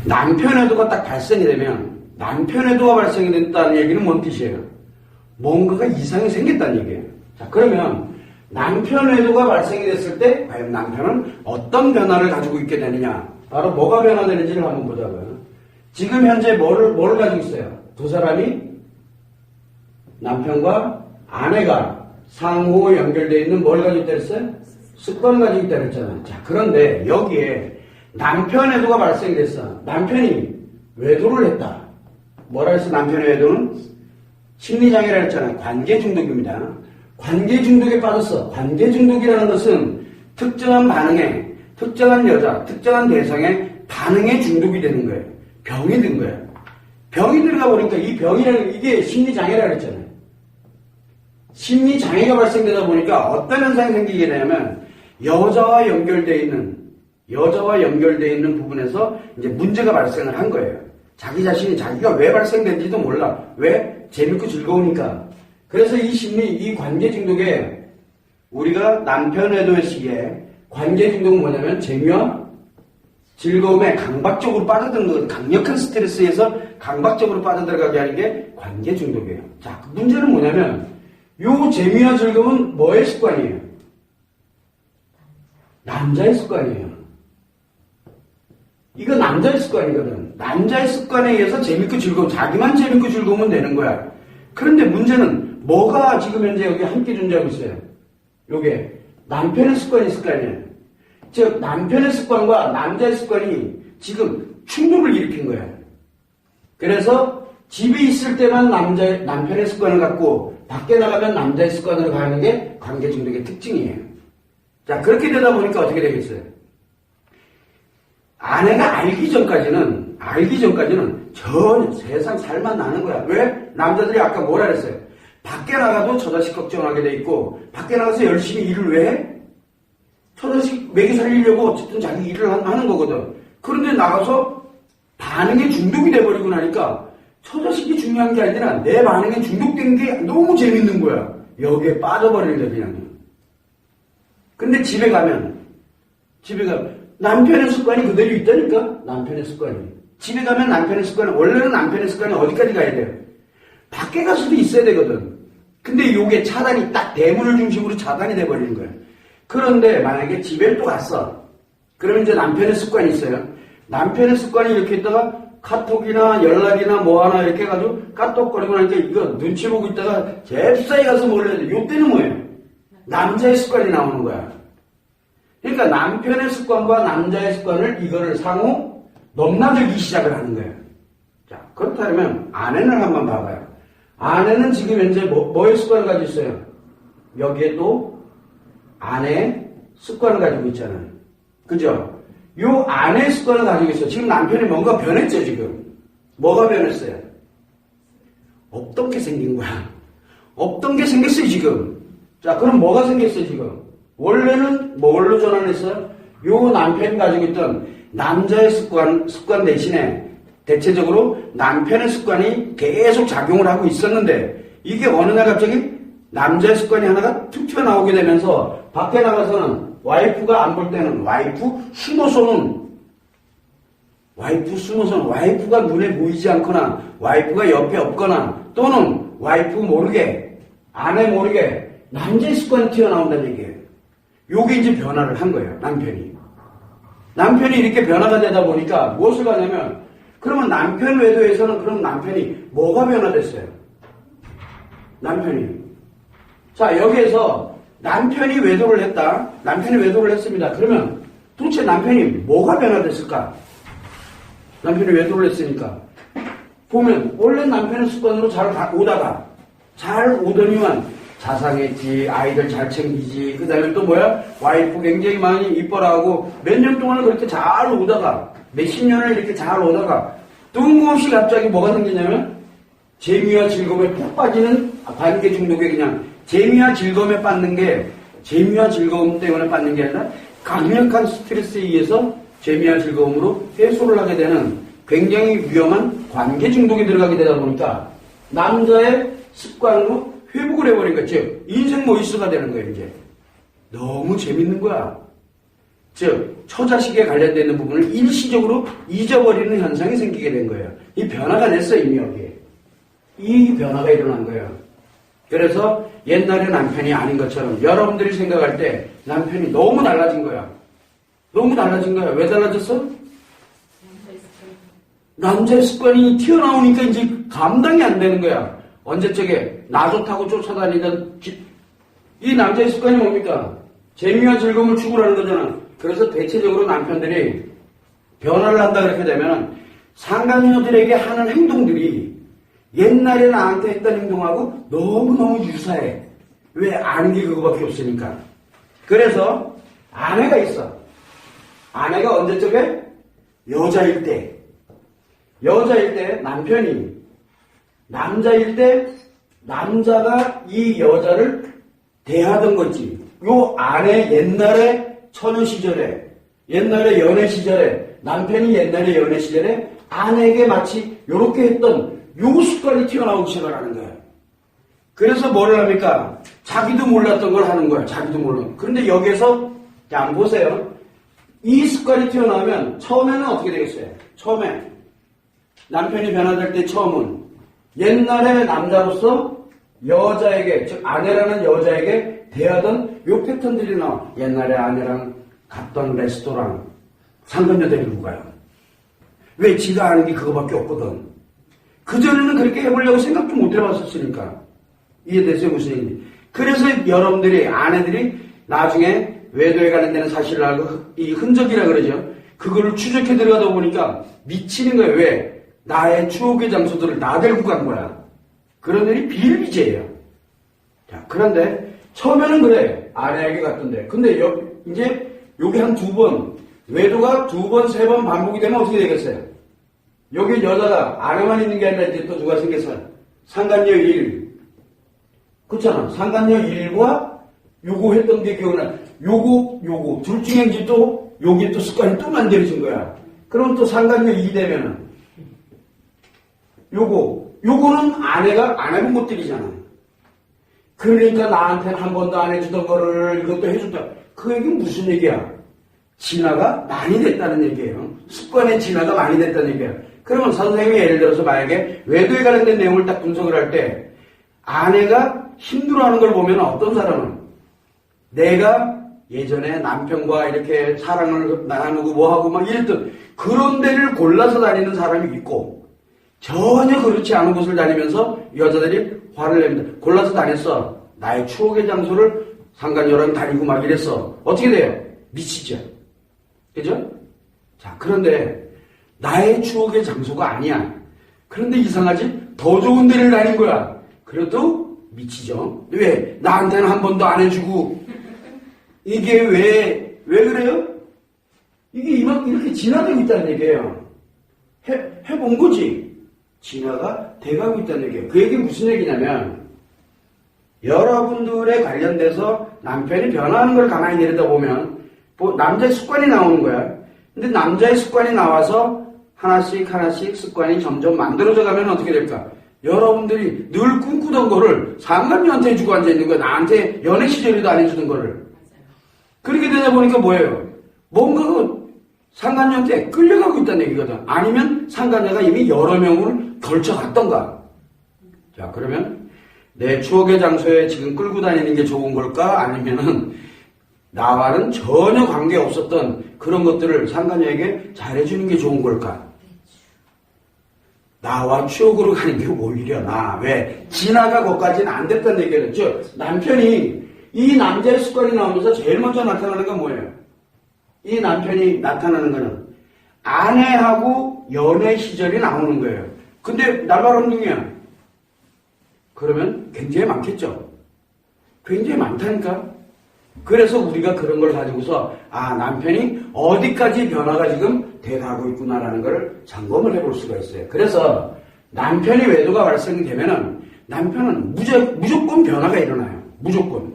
남편 외도가 딱 발생이 되면 남편 외도가 발생이 됐다는 얘기는 뭔 뜻이에요? 뭔가가 이상이 생겼다는 얘기예요. 자, 그러면 남편 외도가 발생이 됐을 때 과연 남편은 어떤 변화를 가지고 있게 되느냐? 바로 뭐가 변화되는지를 한번 보자고요. 지금 현재 뭐를 가지고 있어요? 두 사람이 남편과 아내가 상호 연결되어 있는 뭘 가지고 있다 그랬어요? 습관을 가지고 있다 그랬잖아요. 자, 그런데 여기에 남편 외도가 발생이 됐어. 남편이 외도를 했다. 뭐라 해서 남편의 외도는 심리장애라 했잖아요. 관계 중독입니다. 관계 중독에 빠졌어. 관계 중독이라는 것은 특정한 반응에, 특정한 여자, 특정한 대상에 반응에 중독이 되는 거예요. 병이 든 거예요. 병이 들어가 보니까 이 병이라는 이게 심리장애라 그랬잖아요. 심리장애가 발생되다 보니까 어떤 현상이 생기게 되냐면 여자와 연결되어 있는 부분에서 이제 문제가 발생을 한 거예요. 자기 자신이 자기가 왜 발생된지도 몰라. 왜? 재밌고 즐거우니까. 그래서 이 심리, 이 관계 중독에 우리가 남편 외도의 시기에 관계 중독은 뭐냐면 재미와 즐거움에 강박적으로 빠져드는 거거든요. 강력한 스트레스에서 강박적으로 빠져들어가게 하는 게 관계 중독이에요. 자, 그 문제는 뭐냐면 요 재미와 즐거움은 뭐의 습관이에요? 남자의 습관이에요. 이거 남자의 습관이거든. 남자의 습관에 의해서 재밌고 즐거움, 자기만 재밌고 즐거우면 되는 거야. 그런데 문제는 뭐가 지금 현재 여기 함께 존재하고 있어요? 요게 남편의 습관이 있을 거 아니에요. 즉 남편의 습관과 남자의 습관이 지금 충돌을 일으킨 거예요. 그래서 집에 있을 때만 남편의 습관을 갖고 밖에 나가면 남자의 습관으로 가는 게 관계 중독의 특징이에요. 자, 그렇게 되다 보니까 어떻게 되겠어요? 아내가 알기 전까지는 전혀 세상 살만 나는 거야. 왜? 남자들이 아까 뭐라 그랬어요? 밖에 나가도 저 자식 걱정하게 돼 있고 밖에 나가서 열심히 일을 왜 해? 저 자식 먹이 살리려고 어쨌든 자기 일을 하는 거거든. 그런데 나가서 반응에 중독이 돼버리고 나니까 저 자식이 중요한 게 아니라 내 반응에 중독된 게 너무 재밌는 거야. 여기에 빠져버리는 거야 그냥. 근데 집에 가면 남편의 습관이 그대로 있다니까. 남편의 습관이. 집에 가면 남편의 습관은 원래는 남편의 습관이 어디까지 가야 돼요? 밖에 가서도 있어야 되거든. 근데 요게 차단이 딱 대문을 중심으로 차단이 돼버리는 거예요. 그런데 만약에 집에 또 갔어. 그러면 이제 남편의 습관이 있어요. 남편의 습관이 이렇게 있다가 카톡이나 연락이나 뭐 하나 이렇게 해가지고 까똑거리고 나니까 이거 눈치 보고 있다가 잽싸이 가서 몰래 해야 돼. 요때는 뭐예요? 남자의 습관이 나오는 거야. 그러니까 남편의 습관과 남자의 습관을 이거를 상호 넘나들기 시작을 하는 거예요. 자, 그렇다면 아내는 한번 봐봐요. 아내는 지금 현재 뭐의 습관을 가지고 있어요? 여기에 또 아내의 습관을 가지고 있잖아요. 그죠? 요 아내의 습관을 가지고 있어요. 지금 남편이 뭔가 변했죠, 지금. 뭐가 변했어요? 없던 게 생긴 거야. 없던 게 생겼어요, 지금. 자, 그럼 뭐가 생겼어요, 지금? 원래는 뭘로 전환했어요? 요 남편이 가지고 있던 남자의 습관 대신에 대체적으로 남편의 습관이 계속 작용을 하고 있었는데 이게 어느 날 갑자기 남자의 습관이 하나가 툭 튀어나오게 되면서 밖에 나가서는 와이프가 안 볼 때는 와이프 숨어서는 와이프가 눈에 보이지 않거나 와이프가 옆에 없거나 또는 와이프 모르게 아내 모르게 남자의 습관이 튀어나온다는 얘기예요. 요게 이제 변화를 한 거예요. 남편이 이렇게 변화가 되다 보니까 무엇을 하냐면 그러면 남편 외도에서는 그럼 남편이 뭐가 변화됐어요? 자, 여기에서 남편이 외도를 했다. 남편이 외도를 했습니다. 그러면 도대체 남편이 뭐가 변화됐을까? 남편이 외도를 했으니까. 보면 원래 남편의 습관으로 잘 오더니만 자상했지, 아이들 잘 챙기지, 그 다음에 또 뭐야? 와이프 굉장히 많이 이뻐라하고 몇 년 동안은 그렇게 잘 오다가 몇십 년을 이렇게 잘 오다가 뜬금없이 갑자기 뭐가 생기냐면 재미와 즐거움에 푹 빠지는 관계 중독에 그냥 재미와 즐거움에 빠는 게 재미와 즐거움 때문에 빠는 게 아니라 강력한 스트레스에 의해서 재미와 즐거움으로 해소를 하게 되는 굉장히 위험한 관계 중독에 들어가게 되다 보니까 남자의 습관으로 회복을 해버린 거죠. 인생 모이스가 되는 거예요, 이제. 너무 재밌는 거야. 즉 처자식에 관련되어 있는 부분을 일시적으로 잊어버리는 현상이 생기게 된 거예요. 이 변화가 됐어 이미 여기에. 이 변화가 일어난 거예요. 그래서 옛날의 남편이 아닌 것처럼 여러분들이 생각할 때 남편이 너무 달라진 거야. 너무 달라진 거야. 왜 달라졌어? 남자의 습관이 튀어나오니까 이제 감당이 안 되는 거야. 언제적에 나 좋다고 쫓아다니던 이 남자의 습관이 뭡니까? 재미와 즐거움을 추구하는 거잖아. 그래서 대체적으로 남편들이 변화를 한다 그렇게 되면 상간녀들에게 하는 행동들이 옛날에 나한테 했던 행동하고 너무너무 유사해. 왜? 아는 게 그거밖에 없으니까. 그래서 아내가 있어. 아내가 언제적에? 여자일 때. 여자일 때 남편이 남자일 때 남자가 이 여자를 대하던 거지. 요 아내 옛날에 처녀 시절에 옛날에 연애 시절에 남편이 옛날에 연애 시절에 아내에게 마치 요렇게 했던 요 습관이 튀어나오기 시작을 하는 거야. 그래서 뭐를 합니까? 자기도 몰랐던 걸 하는 거야. 자기도 몰라. 그런데 여기에서 자 보세요. 이 습관이 튀어나오면 처음에는 어떻게 되겠어요? 처음에 남편이 변화될 때 처음은 옛날에 남자로서 여자에게 즉 아내라는 여자에게 대하던 요 패턴들이 나와. 옛날에 아내랑 갔던 레스토랑 상간녀 데리고 가요. 왜? 지가 아는 게 그거밖에 없거든. 그전에는 그렇게 해보려고 생각도 못 해봤었으니까. 이해되세요? 무슨 얘기인지. 그래서 여러분들이 아내들이 나중에 외도에 관련되는 사실을 알고 이 흔적이라 그러죠. 그거를 추적해 들어가다 보니까 미치는 거예요. 왜? 나의 추억의 장소들을 나 데리고 간 거야. 그런 일이 비일비재예요. 자, 그런데 처음에는 그래. 아내에게 갔던데. 근데 이제 여기 한 두 번, 외도가 두 번, 세 번 반복이 되면 어떻게 되겠어요? 여기 여자가 아내만 있는 게 아니라 이제 또 누가 생겼어요? 상간녀 1. 그렇잖아. 상간녀 1과 요거 했던 게 기억나. 요거. 둘 중에 이제 또, 요게 또 습관이 또 만들어진 거야. 그럼 또 상간녀 2 되면은, 요거는 아내가 안 해본 것들이잖아. 그러니까 나한테는 한 번도 안 해주던 거를 이것도 해줬다. 그 얘기는 무슨 얘기야? 진화가 많이 됐다는 얘기예요. 습관의 진화가 많이 됐다는 얘기야. 그러면 선생님이 예를 들어서 만약에 외도에 관련된 내용을 딱 분석을 할 때 아내가 힘들어하는 걸 보면 어떤 사람은 내가 예전에 남편과 이렇게 사랑을 나누고 뭐하고 막 이랬던 그런 데를 골라서 다니는 사람이 있고 전혀 그렇지 않은 곳을 다니면서 여자들이 화를 냅니다. 골라서 다녔어. 나의 추억의 장소를 상간녀랑 다니고 막 이랬어. 어떻게 돼요? 미치죠. 그죠? 자, 그런데 나의 추억의 장소가 아니야. 그런데 이상하지? 더 좋은 데를 다닌 거야. 그래도 미치죠. 왜? 나한테는 한 번도 안 해주고 이게 왜 그래요? 이게 이렇게 진화되고 있다는 얘기예요. 해본 거지. 진화가 돼가고 있다는 얘기예요. 그 얘기는 무슨 얘기냐면 여러분들에 관련돼서 남편이 변화하는 걸 가만히 내려다보면 남자의 습관이 나오는 거야. 근데 남자의 습관이 나와서 하나씩 습관이 점점 만들어져 가면 어떻게 될까? 여러분들이 늘 꿈꾸던 거를 상간녀한테 해주고 앉아있는 거야. 나한테 연애 시절에도 안 해주던 거를. 그렇게 되다 보니까 뭐예요? 뭔가 상간녀한테 끌려가고 있다는 얘기거든. 아니면 상간녀가 이미 여러 명을 걸쳐갔던가. 자, 그러면 내 추억의 장소에 지금 끌고 다니는 게 좋은 걸까? 아니면은 나와는 전혀 관계없었던 그런 것들을 상간녀에게 잘해주는 게 좋은 걸까? 나와 추억으로 가는 게 오히려 나. 왜? 진화가 거기까지는 안 됐다는 얘기를. 즉, 남편이 이 남자의 습관이 나오면서 제일 먼저 나타나는 건 뭐예요? 이 남편이 나타나는 거는 아내하고 연애 시절이 나오는 거예요. 근데 날바람둥이야. 그러면 굉장히 많겠죠? 굉장히 많다니까? 그래서 우리가 그런 걸 가지고서 남편이 어디까지 변화가 지금 돼가고 있구나라는 걸 점검을 해볼 수가 있어요. 그래서 남편이 외도가 발생되면은 남편은 무조건 변화가 일어나요. 무조건.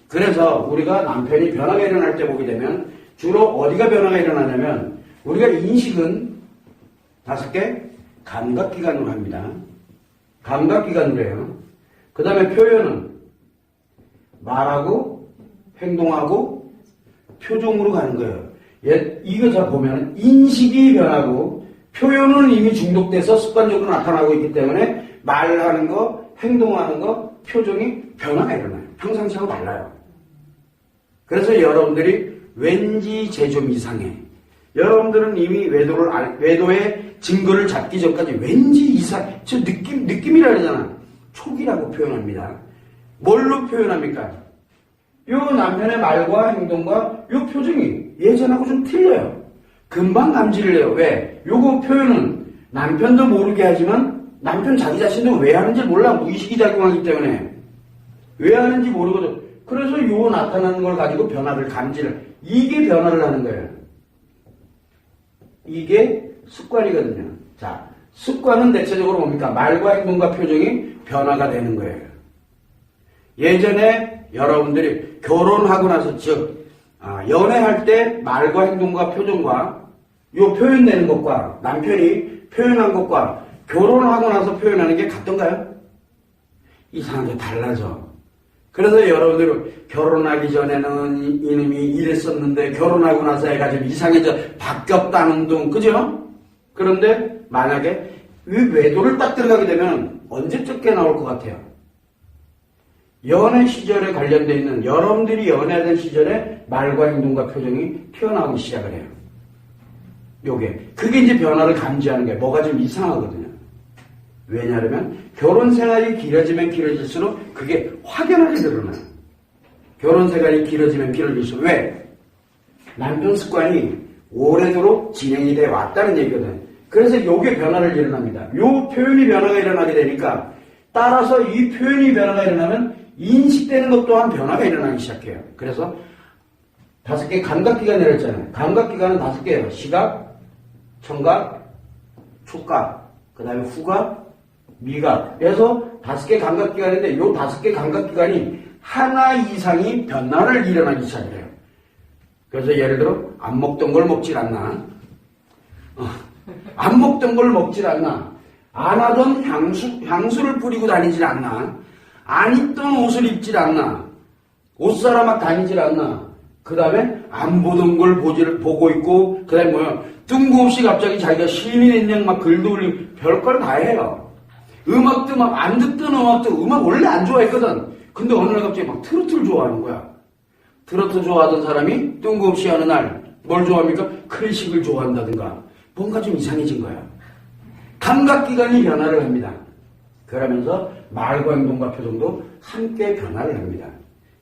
그래서 우리가 남편이 변화가 일어날 때 보게 되면 주로 어디가 변화가 일어나냐면 우리가 인식은 5개 감각기관으로 합니다. 감각기관으로 해요. 그 다음에 표현은 말하고 행동하고 표정으로 가는 거예요. 이거 자 보면 인식이 변하고 표현은 이미 중독돼서 습관적으로 나타나고 있기 때문에 말하는 거, 행동하는 거, 표정이 변화가 일어나요. 평상시하고 달라요. 그래서 여러분들이 왠지 쟤 좀 이상해. 여러분들은 이미 외도의 증거를 잡기 전까지 왠지 저 느낌이라 그러잖아. 촉이라고 표현합니다. 뭘로 표현합니까? 요 남편의 말과 행동과 요 표정이 예전하고 좀 틀려요. 금방 감지를 해요. 왜? 요거 표현은 남편도 모르게 하지만 남편 자기 자신도 왜 하는지 몰라. 무의식이 작용하기 때문에. 왜 하는지 모르거든. 그래서 요 나타나는 걸 가지고 변화를 감지를. 이게 변화를 하는 거예요. 이게 습관이거든요. 자, 습관은 대체적으로 뭡니까? 말과 행동과 표정이 변화가 되는 거예요. 예전에 여러분들이 결혼하고 나서 연애할 때 말과 행동과 표정과 요 표현되는 것과 남편이 표현한 것과 결혼하고 나서 표현하는 게 같던가요? 이상하게 달라져. 그래서 여러분들 결혼하기 전에는 이놈이 이랬었는데 결혼하고 나서 애가 좀 이상해져 바뀌었다는 둥, 그죠? 그런데 만약에 이 외도를 딱 들어가게 되면 언제쯤 깨나올 것 같아요? 연애 시절에 관련되어 있는 여러분들이 연애하던 시절에 말과 행동과 표정이 튀어나오기 시작을 해요. 그게 이제 변화를 감지하는 게 뭐가 좀 이상하거든요. 왜냐하면 결혼 생활이 길어지면 길어질수록 그게 확연하게 드러나요. 결혼 생활이 길어지면 길어질수록 왜? 남편 습관이 오래도록 진행이 돼 왔다는 얘기거든. 그래서 요게 변화를 일어납니다. 요 표현이 변화가 일어나게 되니까 따라서 이 표현이 변화가 일어나면 인식되는 것 또한 변화가 일어나기 시작해요. 그래서 5개 감각기관이라고 했잖아요. 감각기관은 5개예요. 시각, 청각, 촉각, 그 다음에 후각, 미각. 그래서 5개 감각기관인데 요 5개 감각기관이 하나 이상이 변화를 일어나기 시작해요. 그래서 예를 들어 안 먹던 걸 먹질 않나? 안 먹던 걸 먹질 않나? 안 하던 향수를 뿌리고 다니질 않나? 안 입던 옷을 입질 않나? 옷 사러 막 다니질 않나? 그 다음에 안 보던 걸 보고 있고, 그 다음에 뜬금없이 갑자기 자기가 시민인양 막 글도 올리고 별걸 다 해요. 음악도 막 안 듣던 음악 원래 안 좋아했거든. 근데 어느 날 갑자기 막 트로트를 좋아하는 거야. 트로트 좋아하던 사람이 뜬금없이 어느 날 뭘 좋아합니까? 클래식을 좋아한다든가. 뭔가 좀 이상해진 거야. 감각기관이 변화를 합니다. 그러면서 말과 행동과 표정도 함께 변화를 합니다.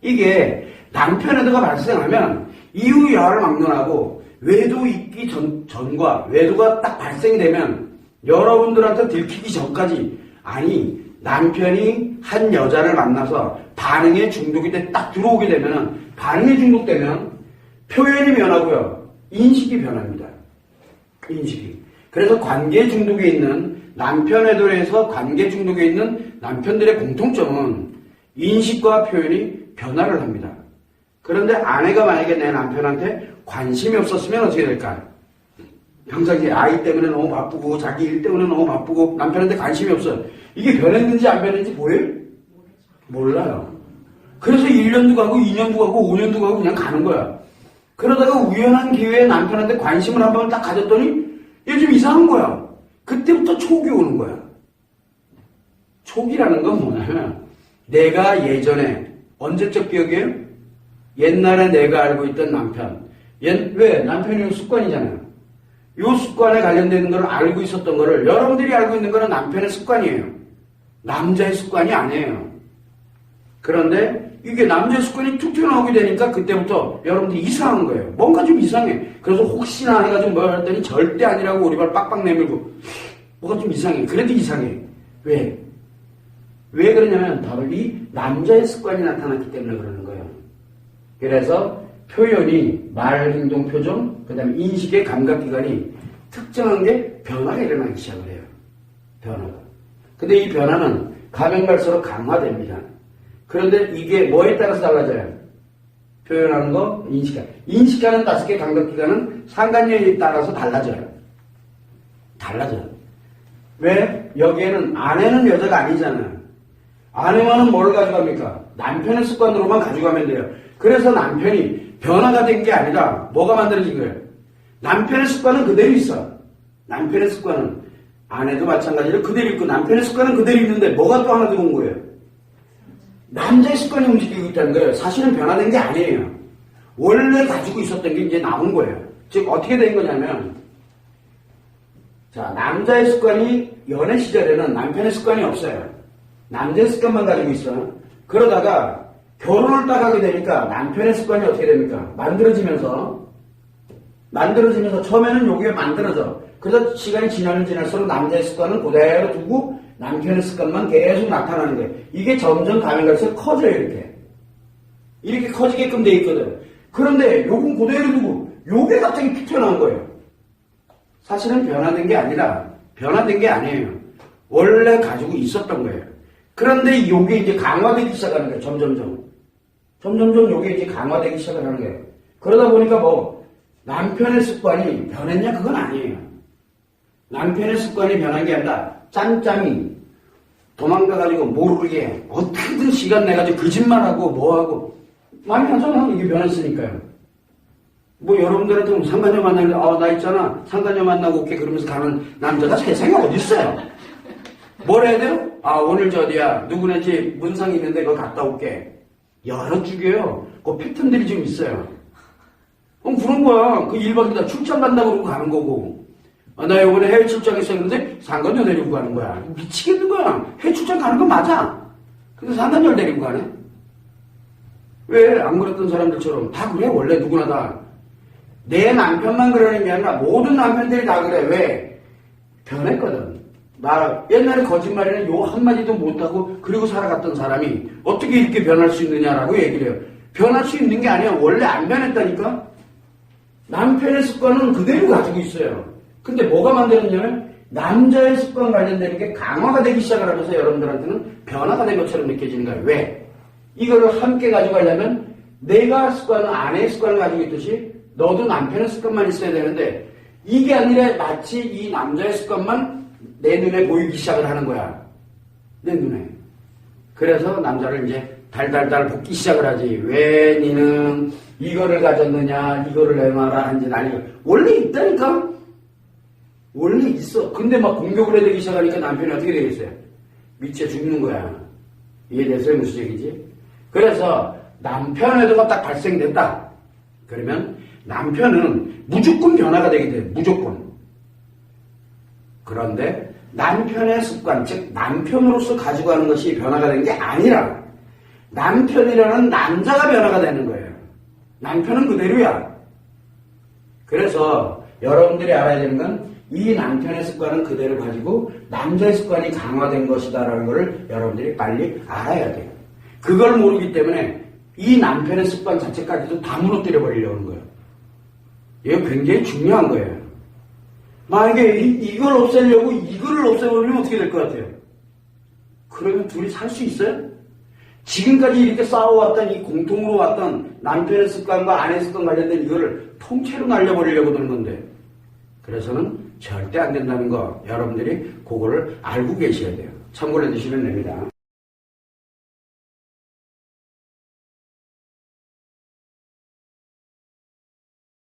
이게 남편에다가 발생하면 이후 여하를 막론하고 외도 있기 전과 외도가 딱 발생이 되면 여러분들한테 들키기 전까지 아니 남편이 한 여자를 만나서 반응에 중독이 돼 딱 들어오게 되면 반응에 중독되면 표현이 변하고요. 인식이 변합니다. 인식이. 그래서 관계 중독에 있는 남편에 대해서 관계 중독에 있는 남편들의 공통점은 인식과 표현이 변화를 합니다. 그런데 아내가 만약에 내 남편한테 관심이 없었으면 어떻게 될까요? 평상시에 아이 때문에 너무 바쁘고 자기 일 때문에 너무 바쁘고 남편한테 관심이 없어요. 이게 변했는지 안 변했는지 보여요? 몰라요. 그래서 1년도 가고 2년도 가고 5년도 가고 그냥 가는 거야. 그러다가 우연한 기회에 남편한테 관심을 한 번을 딱 가졌더니 얘 좀 이상한 거야. 그때부터 촉이 오는 거야. 촉이라는 건 뭐냐면 내가 예전에 언제적 기억이에요? 옛날에 내가 알고 있던 남편. 왜? 남편이 습관이잖아요. 이 습관에 관련되는 걸 알고 있었던 거를 여러분들이 알고 있는 거는 남편의 습관이에요. 남자의 습관이 아니에요. 그런데 이게 남자의 습관이 툭 튀어나오게 되니까 그때부터 여러분들이 이상한 거예요. 뭔가 좀 이상해. 그래서 혹시나 해가지고 뭘 했더니 절대 아니라고 오리발 빡빡 내밀고 뭐가 좀 이상해. 그래도 이상해. 왜? 왜 그러냐면 바로 이 남자의 습관이 나타났기 때문에 그러는 거예요. 그래서 표현이 말, 행동, 표정, 그 다음에 인식의 감각기관이 특정한 게 변화가 일어나기 시작을 해요. 변화가. 근데 이 변화는 가면 갈수록 강화됩니다. 그런데 이게 뭐에 따라서 달라져요? 표현하는 거, 인식하는. 인식하는 5개 감각기관은 상관연에 따라서 달라져요. 달라져요. 왜? 여기에는 아내는 여자가 아니잖아요. 아내만은 뭘 가져갑니까? 남편의 습관으로만 가져가면 돼요. 그래서 남편이 변화가 된 게 아니라 뭐가 만들어진 거예요? 남편의 습관은 그대로 있어. 남편의 습관은 아내도 마찬가지로 그대로 있고 남편의 습관은 그대로 있는데 뭐가 또 하나 들어온 거예요? 남자의 습관이 움직이고 있다는 거예요. 사실은 변화된 게 아니에요. 원래 가지고 있었던 게 이제 나온 거예요. 즉 어떻게 된 거냐면 자, 남자의 습관이 연애 시절에는 남편의 습관이 없어요. 남자의 습관만 가지고 있어요. 그러다가 결혼을 딱 하게 되니까 남편의 습관이 어떻게 됩니까? 만들어지면서 처음에는 요게 만들어져. 그래서 시간이 지나면 지날수록 남자의 습관은 그대로 두고 남편의 습관만 계속 나타나는 거예요. 이게 점점 가면 갈수록 커져요, 이렇게. 이렇게 커지게끔 돼 있거든. 그런데 요건 그대로 두고 요게 갑자기 픽 튀어나온 거예요. 사실은 변화된 게 아니에요. 원래 가지고 있었던 거예요. 그런데 요게 이제 강화되기 시작하는 거예요. 점점점 요게 이제 강화되기 시작을 하는 거예요. 그러다 보니까 뭐 남편의 습관이 변했냐? 그건 아니에요. 남편의 습관이 변한 게 아니라 짬짬이 도망가가지고 모르게 어떻게든 시간 내가지고 거짓말하고 뭐하고 많이 하잖아. 이게 변했으니까요. 뭐 여러분들한테 상간녀 만나는데 나 있잖아. 상간녀 만나고 올게 그러면서 가는 남자가 세상에 어디 있어요? 뭘 해야 돼요? 오늘 저 어디야 누구네 집 문상 있는데 그거 갔다 올게. 여러 죽여요. 그 패턴들이 좀 있어요. 그런 거야. 그 1박 2일 출장 간다고 그러고 가는 거고. 나 이번에 해외 출장에서 했는데 상간녀 데리고 가는 거야. 미치겠는 거야. 해외 출장 가는 거 맞아. 근데 상간녀를 데리고 가네? 왜 안 그랬던 사람들처럼 다 그래. 원래 누구나 다. 내 남편만 그러는 게 아니라 모든 남편들이 다 그래. 왜? 변했거든. 옛날에 거짓말에는 요 한마디도 못하고 그리고 살아갔던 사람이 어떻게 이렇게 변할 수 있느냐라고 얘기를 해요. 변할 수 있는 게 아니야. 원래 안 변했다니까? 남편의 습관은 그대로 가지고 있어요. 근데 뭐가 만들었냐면 남자의 습관 관련되는 게 강화가 되기 시작을 하면서 여러분들한테는 변화가 된 것처럼 느껴지는 거예요. 왜? 이거를 함께 가져가려면 내가 아내의 습관을 가지고 있듯이 너도 남편의 습관만 있어야 되는데 이게 아니라 마치 이 남자의 습관만 내 눈에 보이기 시작을 하는 거야. 내 눈에. 그래서 남자를 이제 달달달 볶기 시작을 하지. 왜 니는 이거를 가졌느냐, 이거를 내놔라 한지 난리가. 원래 있다니까? 원래 있어. 근데 막 공격을 해대기 시작하니까 남편이 어떻게 되겠어요? 미쳐 죽는 거야. 이해돼서요? 무슨 얘기지? 그래서 남편에도가 딱 발생됐다. 그러면 남편은 무조건 변화가 되게 돼요. 무조건. 그런데 남편의 습관, 즉 남편으로서 가지고 가는 것이 변화가 된 게 아니라 남편이라는 남자가 변화가 되는 거예요. 남편은 그대로야. 그래서 여러분들이 알아야 되는 건 이 남편의 습관은 그대로 가지고 남자의 습관이 강화된 것이다라는 것을 여러분들이 빨리 알아야 돼요. 그걸 모르기 때문에 이 남편의 습관 자체까지도 다 무너뜨려 버리려고 하는 거예요. 이거 굉장히 중요한 거예요. 만약에 이걸 없애려고 이거를 없애버리면 어떻게 될 것 같아요? 그러면 둘이 살 수 있어요? 지금까지 이렇게 싸워왔던 이 공통으로 왔던 남편의 습관과 아내의 습관 관련된 이거를 통째로 날려버리려고 드는 건데 그래서는 절대 안 된다는 거 여러분들이 그거를 알고 계셔야 돼요. 참고를 해주시면 됩니다.